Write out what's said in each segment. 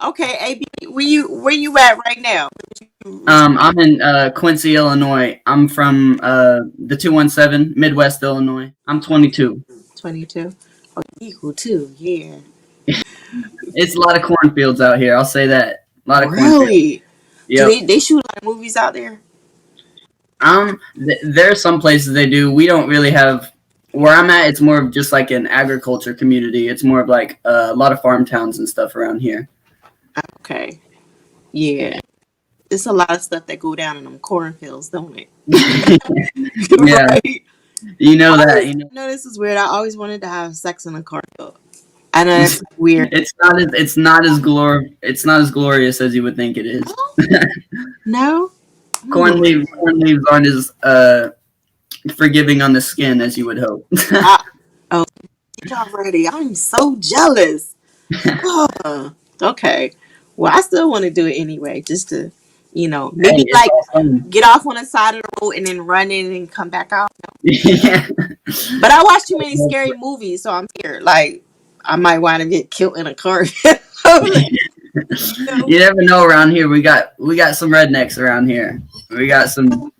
Okay, AB, where you at right now? I'm in Quincy, Illinois. I'm from the 217, Midwest, Illinois. I'm 22. 22. Oh, equal too. Yeah. It's a lot of cornfields out here. I'll say that. A lot of cornfields. Really? Do Yep. they shoot a lot of movies out there? There are some places they do. We don't really have. Where I'm at, it's more of just like an agriculture community. It's more of like a lot of farm towns and stuff around here. Okay. Yeah. It's a lot of stuff that go down in them cornfields, don't it? Yeah, Right. you know I that. always You know, know this is weird. I always wanted to have sex in a cornfield. I know that's weird. it's not as glorious as you would think it is. No? Corn Hmm. leaves aren't as forgiving on the skin as you would hope. I, oh, get already. I'm so jealous. Oh, okay. Well, I still want to do it anyway, just to, Hey, maybe it's like all fun. get off on the side of the road and then run in and come back out. Yeah. But I watch too many scary movies, so I'm scared. Like, I might want to get killed in a car. know? You never know around here. We got some rednecks around here. We got some.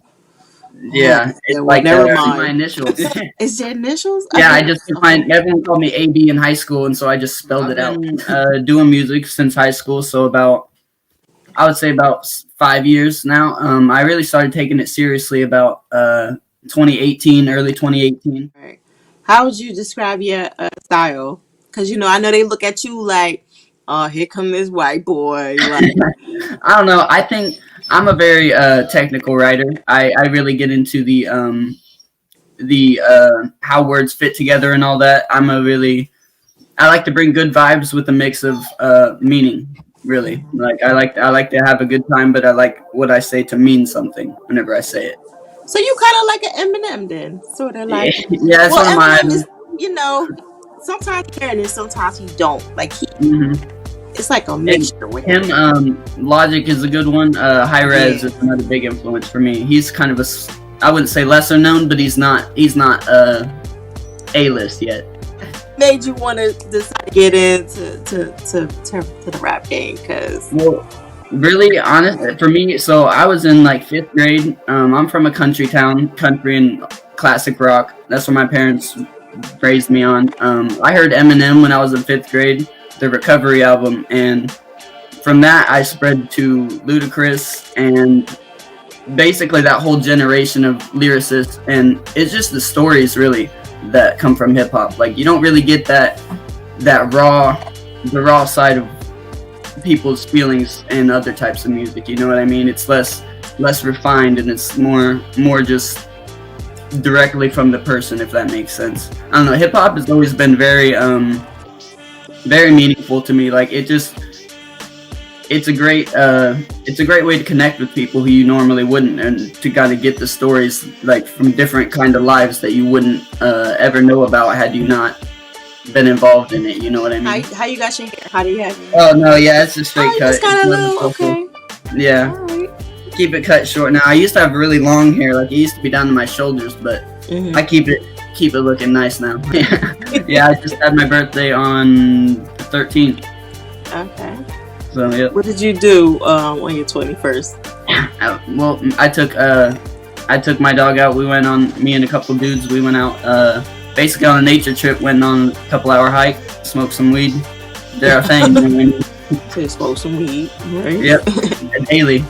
Yeah, Yeah, it's well, like never my mind. initials. Is there initials? Yeah, I Okay. just Okay. everyone called me AyeBee in high school, and so I just spelled I've it out. been Doing music since high school, so I would say about 5 years now. I really started taking it seriously about 2018, early 2018. right. How would you describe your style? Because I know they look at you like, oh, here come this white boy. Like, I don't know. I think I'm a very technical writer. I really get into the how words fit together and all that. I like to bring good vibes with a mix of meaning. Really, like I like to have a good time, but I like what I say to mean something whenever I say it. so you kind of like an Eminem then, sort of like. Yeah, it's Well, one of my. Eminem is, sometimes you can and sometimes you don't. Like Mhm. it's like a And mixture with him. him, Logic is a good one. High Res Yeah. is another big influence for me. He's kind of I wouldn't say lesser known, but he's not A-list yet. Made you want to decide to get into to the rap game? Because Well, really honest for me. So I was in like fifth grade. I'm from a country town, country and classic rock. That's what my parents raised me on. I heard Eminem when I was in fifth grade, the Recovery album, and from that I spread to Ludacris and basically that whole generation of lyricists. And it's just the stories really that come from hip hop. Like you don't really get that the raw side of people's feelings in other types of music. You know what I mean? It's less refined and it's more just directly from the person, if that makes sense. I don't know. Hip hop has always been very meaningful to me. Like it's a great way to connect with people who you normally wouldn't, and to kind of get the stories like from different kind of lives that you wouldn't ever know about had you not been involved in it. You know what I mean? how you got your hair? How do you have? Oh no, yeah, it's a Oh, straight you cut. just got It's a nothing little. special. Okay. Yeah, All right. keep it cut short now. I used to have really long hair, like it used to be down to my shoulders, but Mhm. I keep it looking nice now. Yeah, I just had my birthday on the 13th, Okay. so yeah. What did you do on your 21st? Well, I took my dog out. Me and a couple dudes, we went out basically on a nature trip, went on a couple hour hike, smoked some weed. Did our thing. To smoke some weed, right? Yep, daily.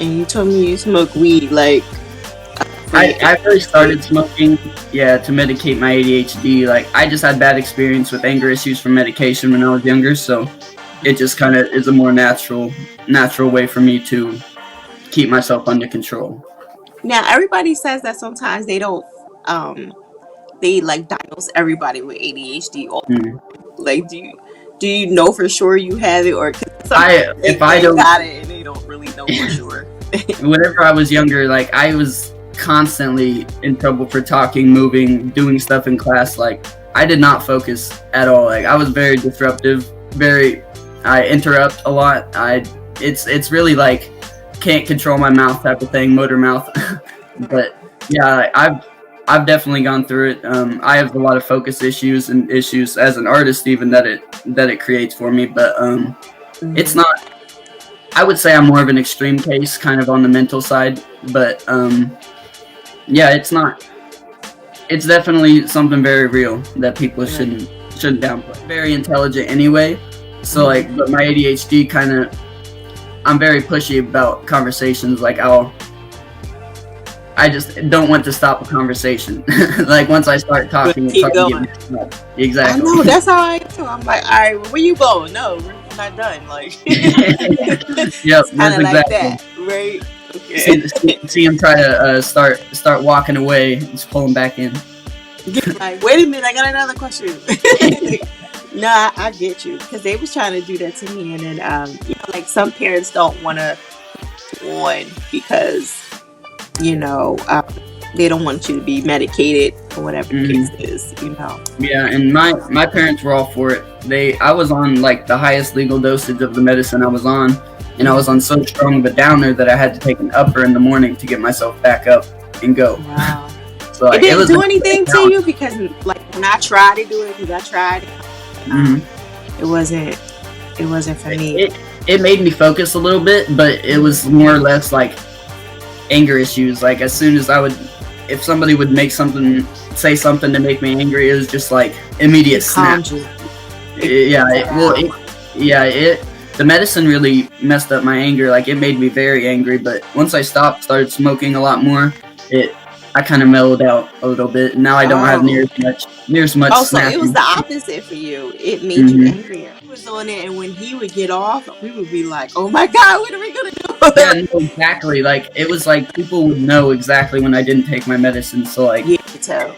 And you told me you smoke weed like. I really started smoking, yeah, to medicate my ADHD. Like I just had bad experience with anger issues from medication when I was younger, so it just kind of is a more natural way for me to keep myself under control. Now everybody says that sometimes they don't they like diagnose everybody with ADHD. Or Mm. like, do you know for sure you have it, or 'cause some I they, if I they don't got it and they don't really know for sure? Whenever I was younger, like I was constantly in trouble for talking, moving, doing stuff in class. Like I did not focus at all. Like I was very disruptive. I interrupt a lot. It's really like can't control my mouth type of thing, motor mouth. But yeah, I've definitely gone through it. I have a lot of focus issues and issues as an artist, even that that it creates for me. But it's Mhm. not. I would say I'm more of an extreme case, kind of on the mental side. But yeah, it's not. It's definitely something very real that people Right. shouldn't downplay. Very intelligent anyway. So Mhm. like, but my ADHD kind of, I'm very pushy about conversations. Like I just don't want to stop a conversation. Like once I start But talking, it's keep hard to get going. mixed up. I Exactly. know that's how I am too. I'm like, all right, where you going? No, we're not done. Like, Yep, it's kind that's of like exactly. that, right? Okay. See him try to start walking away, just pull him back in. Like, wait a minute, I got another question. No, I get you because they was trying to do that to me, and then like some parents don't want to on because they don't want you to be medicated or whatever the case Hmm. is. Yeah, and my parents were all for it. I was on like the highest legal dosage of the medicine I was on, and I was on so strong of a downer that I had to take an upper in the morning to get myself back up and go. Wow. So It like, it didn't was a do anything to balance. you because, like, when I tried to do it, because I tried, Hmm. it wasn't. It wasn't for me. It made me focus a little bit, but it was more or less like anger issues. Like as soon as if somebody would say something to make me angry, it was just like immediate It snap. calmed you. Yeah, Wow. the medicine really messed up my anger. Like it made me very angry. But once I started smoking a lot more, I kind of mellowed out a little bit. Now I don't have Oh. near as much Oh, so it was snapping. the opposite for you. It made you Hmm. angrier. He was on it, and when he would get off, we would be like, "Oh my God, what are we gonna Yeah, do?" no, exactly. Like it was like people would know exactly when I didn't take my medicine. So like Yeah, too.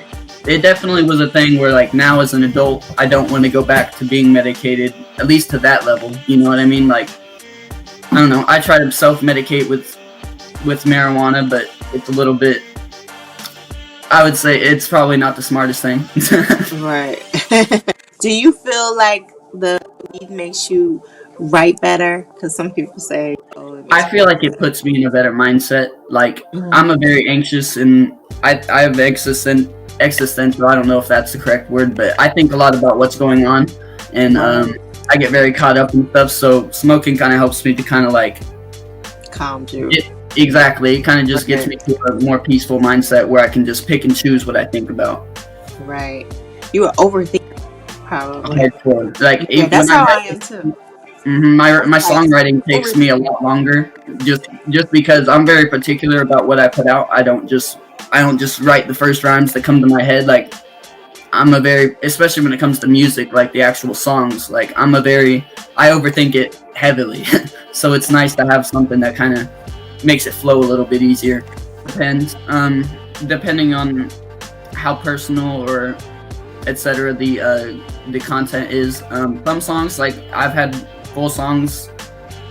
it definitely was a thing where like now as an adult, I don't want to go back to being medicated, at least to that level. You know what I mean? Like I don't know. I try to self-medicate with marijuana, but it's a little bit. I would say it's probably not the smartest thing. Right. Do you feel like the weed makes you write better? Because some people say, "Oh, it makes I me feel write like it better." puts me in a better mindset. Like Mhm. I'm a very anxious and I have existential. I don't know if that's the correct word, but I think a lot about what's going on, and Right. I get very caught up in stuff. So smoking kind of helps me to kind of like Calmed you. get exactly. It kind of just gets Right. me to a more peaceful mindset where I can just pick and choose what I think about. Right. You were overthinking, probably. Hardcore. Like Yeah, when that's I how I write, am too. my Like songwriting takes me a overthinking. lot longer, just because I'm very particular about what I put out. I don't just write the first rhymes that come to my head. Like especially when it comes to music, like the actual songs. Like I overthink it heavily. So it's nice to have something that kind of makes it flow a little bit easier. Depends. Depending on how personal or etc. The content is. Some songs like I've had full songs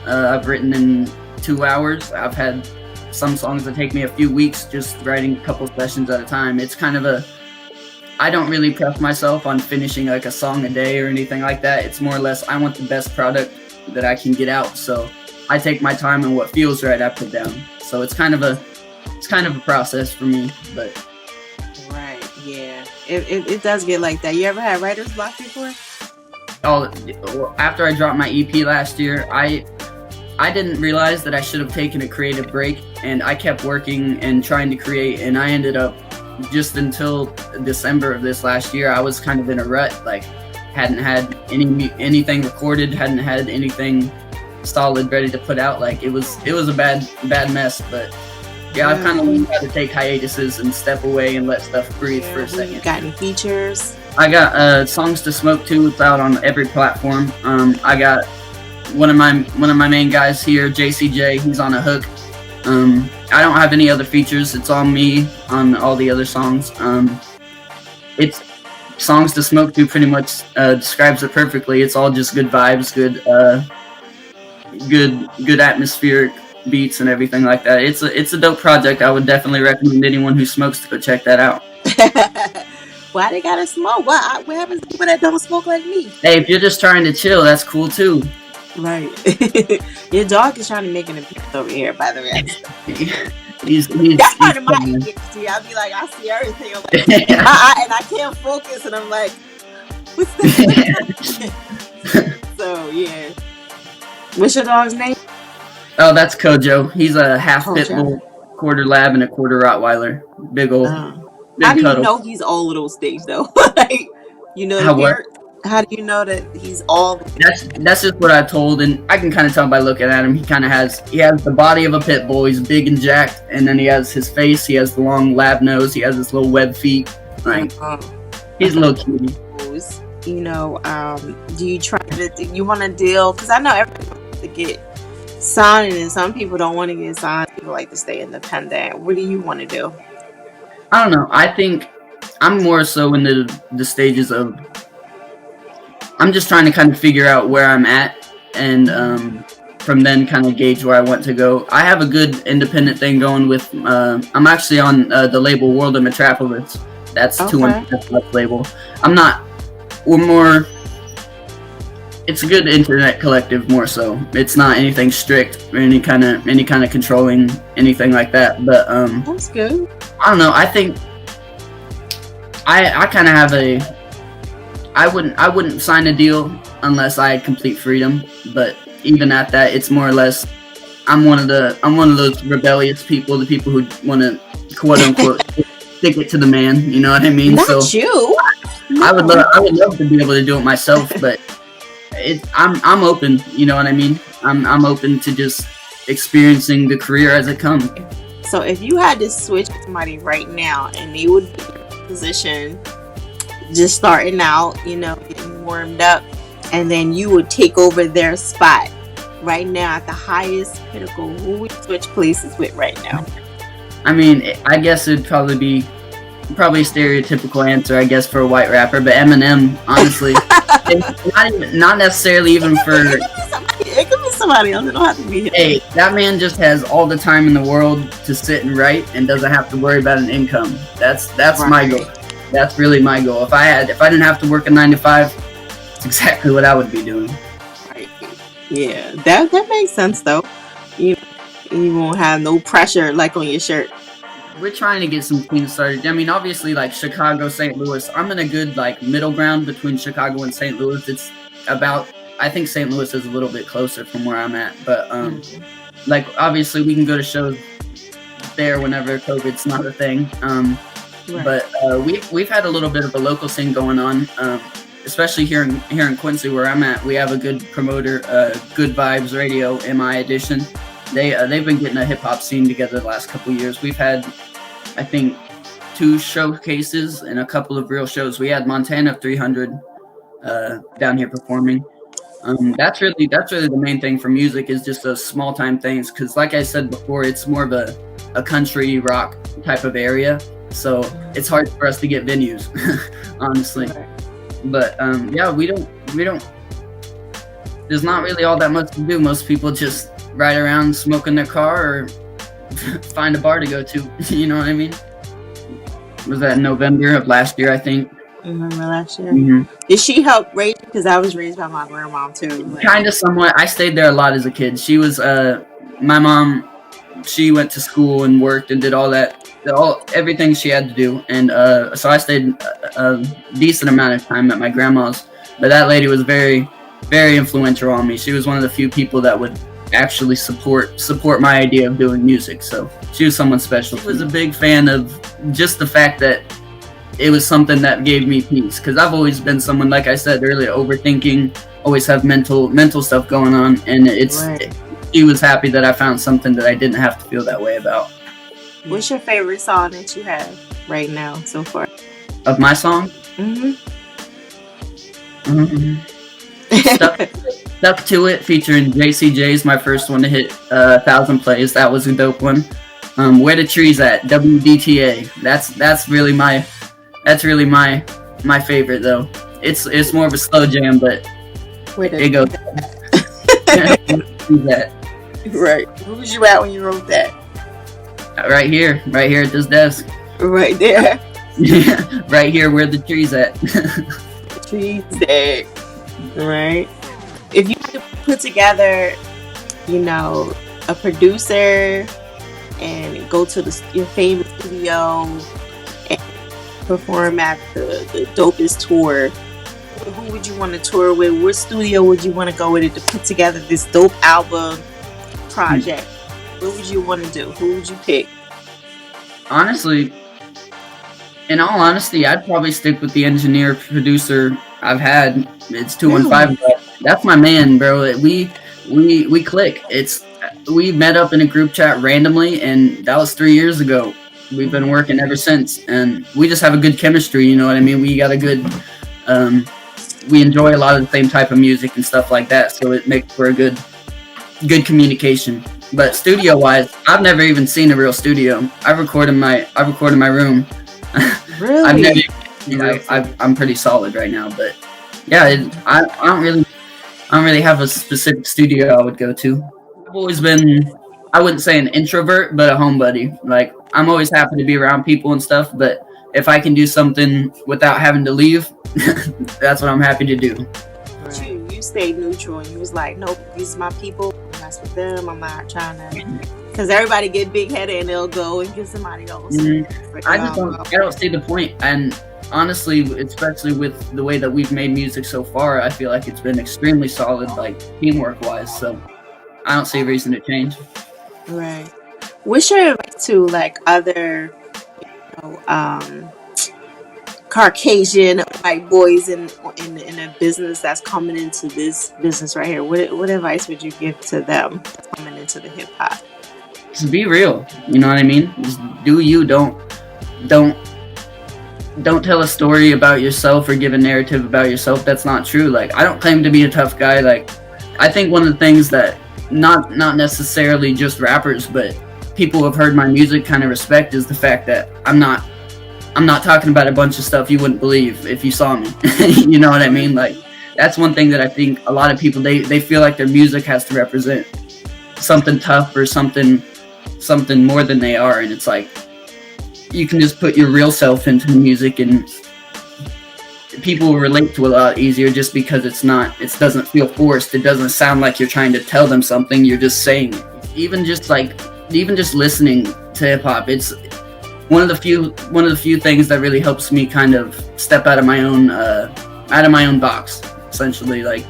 I've written in 2 hours. I've had some songs that take me a few weeks just writing a couple sessions at a time. It's kind of I don't really press myself on finishing like a song a day or anything like that. It's more or less I want the best product that I can get out. So I take my time and what feels right I put down. So it's kind of a process for me. But Right. Yeah. It does get like that. You ever had writer's block before? after I dropped my EP last year, I didn't realize that I should have taken a creative break, and I kept working and trying to create, and I ended up just until December of this last year, I was kind of in a rut. Like, hadn't had anything recorded, hadn't had anything solid ready to put out. Like, it was a bad mess. But yeah, I've kind of learned how to take hiatuses and step away and let stuff breathe for a Yeah. You second. got any features? I got Songs to Smoke To. It's out on every platform. I got one of my main guys here, JCJ. He's on a hook. I don't have any other features. It's all me on all the other songs. It's Songs to Smoke To pretty much describes it perfectly. It's all just good vibes, good atmospheric beats and everything like that. It's a dope project. I would definitely recommend anyone who smokes to go check that out. Why they gotta smoke? What happens to people that don't smoke like me? Hey, if you're just trying to chill, that's cool too. Right. Your dog is trying to make an appearance over here, by the way. That's part of my ADHD. I'll be like, I see everything. I'm like, and I can't focus, and I'm like, what's that? So yeah. What's your dog's name? Oh, that's Kojo. He's a half pit Kojo. bull, quarter lab, and a quarter Rottweiler. Big old, How big do you cuddle. know he's all of those things though? Like, you know the How what? parent. How do you know that he's all? That's just what I told, and I can kind of tell by looking at him. He has the body of a pit bull. He's big and jacked, and then he has his face. He has the long lab nose. He has his little web feet. Like he's a little cutie. You know, do you try to? You want to deal? Because I know everyone wants to get signed, and some people don't want to get signed. People like to stay independent. What do you want to do? I don't know. I think I'm more so in the stages of. I'm just trying to kind of figure out where I'm at, and from then kind of gauge where I want to go. I have a good independent thing going with. I'm actually on the label World of Metropolis. That's 215 label. We're more. It's a good internet collective, more so. It's not anything strict or any kind of controlling anything like that. But that's good. I don't know. I think I kind of have a. I wouldn't sign a deal unless I had complete freedom. But even at that, it's more or less. I'm one of those rebellious people, the people who want to quote unquote stick it to the man. You know what I mean? Not you. I would love to be able to do it myself, but I'm open. You know what I mean? I'm open to just experiencing the career as it comes. So if you had to switch with somebody right now, and they would be in a position, just starting out, you know, getting warmed up, and then you would take over their spot right now at the highest pinnacle, who would you switch places with right now? I mean, I guess it'd probably be a stereotypical answer, I guess, for a white rapper, but Eminem, honestly, not necessarily even for. It could be somebody else. It don't have to be him. Hey, that man just has all the time in the world to sit and write, and doesn't have to worry about an income. That's right. My goal. That's really my goal. If I didn't have to work a 9 to 5, that's exactly what I would be doing. Right. Yeah, that makes sense though. You won't have no pressure like on your shirt. We're trying to get some things started. I mean, obviously, like Chicago, St. Louis. I'm in a good middle ground between Chicago and St. Louis. It's about. I think St. Louis is a little bit closer from where I'm at, but obviously we can go to shows there whenever COVID's not a thing. Right. But we've had a little bit of a local scene going on, especially here in Quincy where I'm at. We have a good promoter, Good Vibes Radio, MI Edition. They've been getting a hip hop scene together the last couple of years. We've had, I think, 2 showcases and a couple of real shows. We had Montana 300 down here performing. That's really the main thing for music, is just those small time things. Because like I said before, it's more of a country rock type of area. So it's hard for us to get venues, honestly. But yeah, we don't. There's not really all that much to do. Most people just ride around smoking their car or find a bar to go to. You know what I mean? Was that November of last year, I think? Remember last year? Mm-hmm. Did she help raise? Because I was raised by my grandmom too. Kind of, somewhat. I stayed there a lot as a kid. She was my mom. She went to school and worked and did all that. Everything she had to do, and so I stayed a decent amount of time at my grandma's. But that lady was very, very influential on me. She was one of the few people that would actually support my idea of doing music. So she was someone special. She was a big fan of just the fact that it was something that gave me peace, because I've always been someone, like I said earlier, overthinking, always have mental stuff going on, and she was happy that I found something that I didn't have to feel that way about. What's your favorite song that you have right now so far? Of my song? Stuck to It, featuring JCJ's my first one to hit 1,000 plays. That was a dope one. Where the Trees At, WDTA. That's really my favorite though. It's more of a slow jam, but it goes. Right. Where was you at when you wrote that? Right here at this desk. Right there. Right here where the trees at. Trees at. Right. If you had to put together, a producer and go to your favorite studio and perform at the dopest tour, Who would you want to tour with? What studio would you want to go with it to put together this dope album project? What would you want to do? Who would you pick? Honestly, in all honesty, I'd probably stick with the engineer producer I've had. It's 215. Really? That's my man, bro. We click. We met up in a group chat randomly, and that was 3 years ago. We've been working ever since, and we just have a good chemistry. You know what I mean? We got a good. We enjoy a lot of the same type of music and stuff like that, so it makes for a good communication. But studio wise, I've never even seen a real studio. I record in my room. Really? I'm pretty solid right now, but yeah, I don't really have a specific studio I would go to. I've always been, I wouldn't say an introvert, but a homebody. Like, I'm always happy to be around people and stuff, but if I can do something without having to leave, that's what I'm happy to do. You stayed neutral and you was like, nope, these are my people. I'm mess with them. I'm not trying to, because everybody get big headed and they'll go and get somebody else. I don't see the point. And honestly, especially with the way that we've made music so far, I feel like it's been extremely solid, like teamwork wise. So I don't see a reason to change. Right. What's your advice to like other, Caucasian white boys in a business that's coming into this business right here? What advice would you give to them coming into the hip hop? Just be real. You know what I mean? Just do you. Don't tell a story about yourself or give a narrative about yourself that's not true. Like, I don't claim to be a tough guy. Like, I think one of the things that not necessarily just rappers, but people who have heard my music kind of respect is the fact that I'm not talking about a bunch of stuff you wouldn't believe if you saw me. You know what I mean? Like, that's one thing that I think a lot of people, they feel like their music has to represent something tough or something more than they are, and it's like, you can just put your real self into the music and people will relate to it a lot easier, just because it doesn't feel forced. It doesn't sound like you're trying to tell them something, you're just saying it. Even just listening to hip hop, it's one of the few things that really helps me kind of step out of my own box, essentially. Like,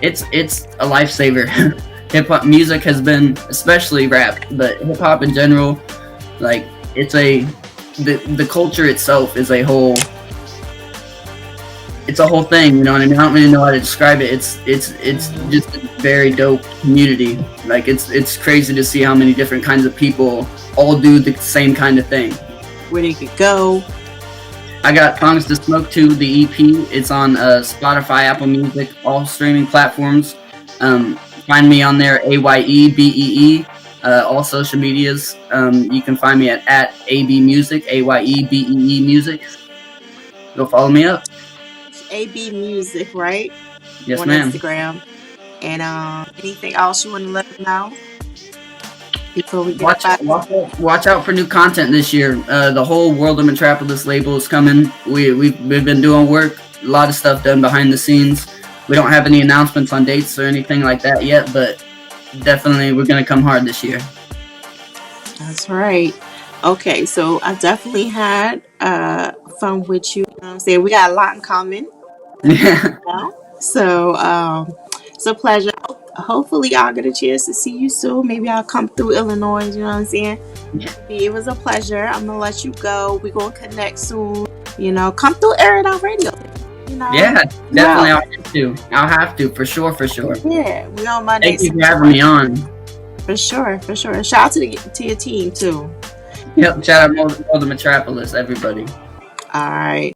it's a lifesaver. Hip hop music has been, especially rap, but hip hop in general, like, the culture itself is a whole thing, you know what I mean? I don't really know how to describe it. It's just a very dope community. Like, it's crazy to see how many different kinds of people all do the same kind of thing. Where they could go. I got Songs to Smoke To, the EP. It's on Spotify, Apple Music, all streaming platforms. Find me on there, AyeBee, all social medias. You can find me at AyeBee Music, AyeBee Music. Go follow me up. AyeBee Music, right? Yes, on ma'am. Instagram. And anything else you want to let them know before we watch out for new content this year. The whole World of Metropolis label is coming. We've been doing work, a lot of stuff done behind the scenes. We don't have any announcements on dates or anything like that yet, but definitely we're gonna come hard this year. That's right. Okay, so I definitely had fun with you. You know what I'm saying? We got a lot in common. Yeah. So it's a pleasure. Hopefully I'll get a chance to see you soon. Maybe I'll come through Illinois, you know what I'm saying? Yeah. It was a pleasure. I'm gonna let you go. We're gonna connect soon. You know, come through Airitoutradio. You know? Yeah, definitely. I'll have to for sure. Yeah, we on Monday. Thank you for having me on. For sure. Shout out to your team too. Yep, shout out to the Metropolis, everybody. All right.